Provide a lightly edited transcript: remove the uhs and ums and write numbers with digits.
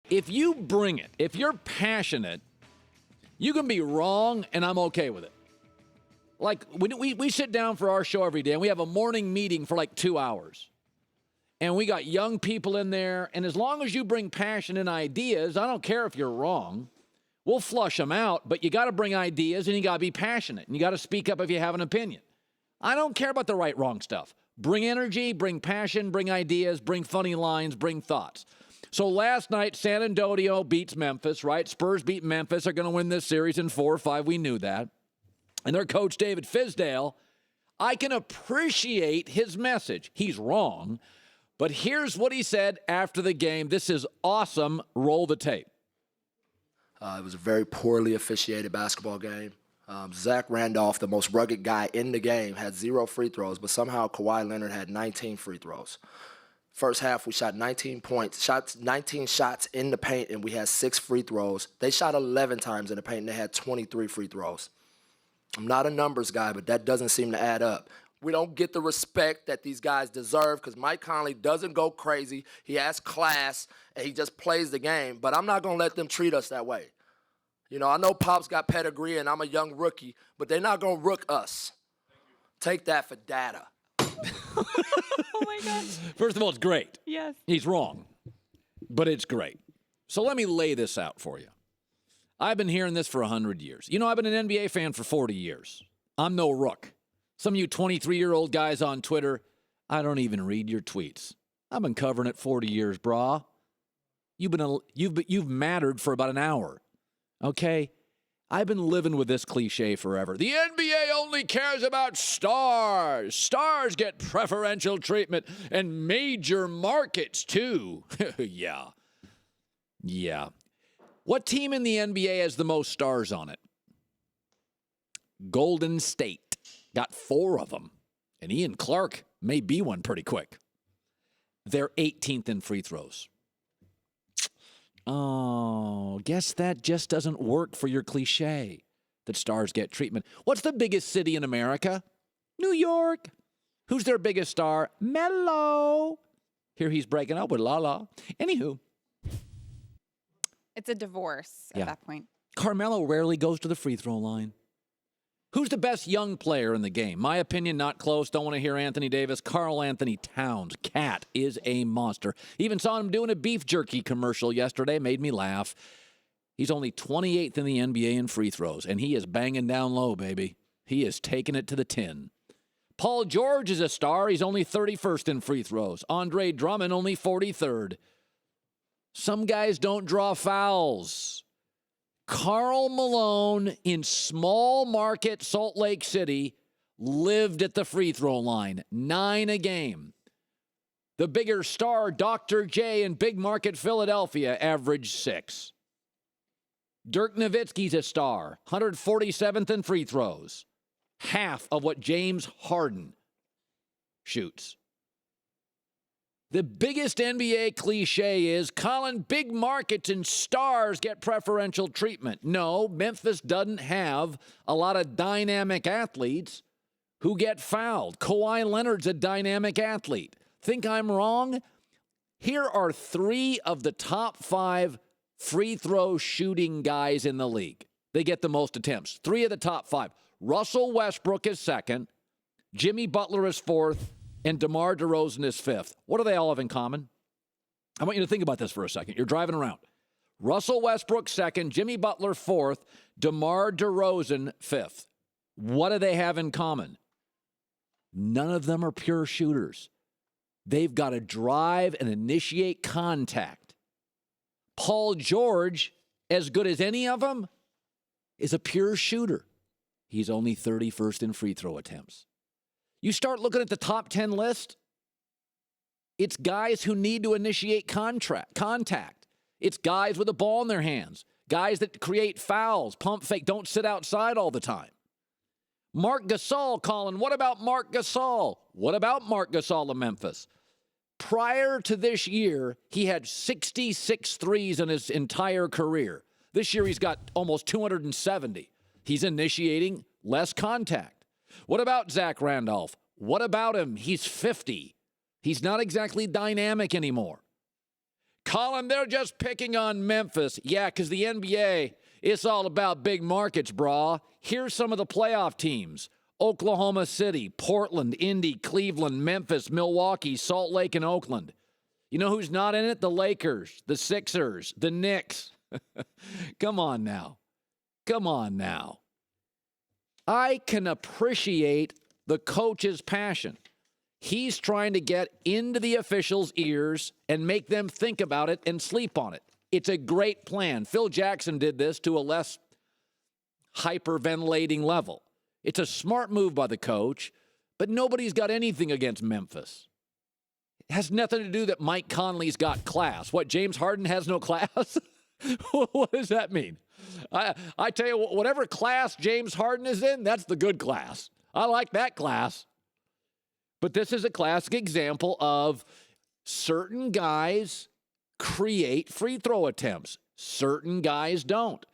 if you bring it, if you're passionate, you can be wrong, and I'm okay with it. Like, we sit down for our show every day, and we have a morning meeting for like 2 hours. And we got young people in there, and as long as you bring passion and ideas, I don't care if you're wrong. We'll flush them out, but you got to bring ideas, and you got to be passionate, and you got to speak up if you have an opinion. I don't care about the right, wrong stuff. Bring energy, bring passion, bring ideas, bring funny lines, bring thoughts. So last night, San Antonio beats Memphis, right? Spurs beat Memphis. They're going to win this series in 4 or 5. We knew that. And their coach, David Fizdale, I can appreciate his message. He's wrong. But here's what he said after the game. This is awesome. Roll the tape. It was a very poorly officiated basketball game. Zach Randolph, the most rugged guy in the game, had 0 free throws, but somehow Kawhi Leonard had 19 free throws. First half, we shot 19 shots in the paint, and we had 6 free throws. They shot 11 times in the paint, and they had 23 free throws. I'm not a numbers guy, but that doesn't seem to add up. We don't get the respect that these guys deserve because Mike Conley doesn't go crazy. He has class, and he just plays the game. But I'm not going to let them treat us that way. You know, I know Pop's got pedigree, and I'm a young rookie, but they're not going to rook us. Take that for data. Oh, my gosh. First of all, it's great. Yes. He's wrong, but it's great. So let me lay this out for you. I've been hearing this for 100 years. You know, I've been an NBA fan for 40 years. I'm no rook. Some of you 23-year-old guys on Twitter, I don't even read your tweets. I've been covering it 40 years, brah. You've mattered for about an hour, okay? I've been living with this cliche forever. The NBA only cares about stars. Stars get preferential treatment and major markets, too. Yeah. What team in the NBA has the most stars on it? Golden State. Got 4 of them. And Ian Clark may be one pretty quick. They're 18th in free throws. Oh, guess that just doesn't work for your cliche that stars get treatment. What's the biggest city in America? New York. Who's their biggest star? Melo. Here he's breaking up with Lala. Anywho. It's a divorce at that point. Carmelo rarely goes to the free throw line. Who's the best young player in the game? My opinion, not close. Don't want to hear Anthony Davis. Karl Anthony Towns. Cat is a monster. Even saw him doing a beef jerky commercial yesterday. Made me laugh. He's only 28th in the NBA in free throws, and he is banging down low, baby. He is taking it to the tin. Paul George is a star. He's only 31st in free throws. Andre Drummond only 43rd. Some guys don't draw fouls. Karl Malone in small market Salt Lake City lived at the free throw line. 9 a game. The bigger star, Dr. J in big market Philadelphia, averaged 6. Dirk Nowitzki's a star. 147th in free throws. Half of what James Harden shoots. The biggest NBA cliche is, Colin, big markets and stars get preferential treatment. No, Memphis doesn't have a lot of dynamic athletes who get fouled. Kawhi Leonard's a dynamic athlete. Think I'm wrong? Here are 3 of the top 5 free throw shooting guys in the league. They get the most attempts. 3 of the top 5. Russell Westbrook is 2nd. Jimmy Butler is 4th. And DeMar DeRozan is 5th. What do they all have in common? I want you to think about this for a second. You're driving around. Russell Westbrook 2nd, Jimmy Butler 4th, DeMar DeRozan 5th. What do they have in common? None of them are pure shooters. They've got to drive and initiate contact. Paul George, as good as any of them, is a pure shooter. He's only 31st in free throw attempts. You start looking at the top 10 list, it's guys who need to initiate contact. It's guys with a ball in their hands, guys that create fouls, pump fake, don't sit outside all the time. Marc Gasol, Colin, what about Marc Gasol? What about Marc Gasol of Memphis? Prior to this year, he had 66 threes in his entire career. This year, he's got almost 270. He's initiating less contact. What about Zach Randolph? What about him? He's 50. He's not exactly dynamic anymore. Colin, they're just picking on Memphis. Yeah, because the NBA, it's all about big markets, brah. Here's some of the playoff teams. Oklahoma City, Portland, Indy, Cleveland, Memphis, Milwaukee, Salt Lake, and Oakland. You know who's not in it? The Lakers, the Sixers, the Knicks. Come on now. Come on now. I can appreciate the coach's passion. He's trying to get into the officials' ears and make them think about it and sleep on it. It's a great plan. Phil Jackson did this to a less hyperventilating level. It's a smart move by the coach, but nobody's got anything against Memphis. It has nothing to do that Mike Conley's got class. What, James Harden has no class? What does that mean? I tell you, whatever class James Harden is in, that's the good class. I like that class. But this is a classic example of certain guys create free throw attempts. Certain guys don't.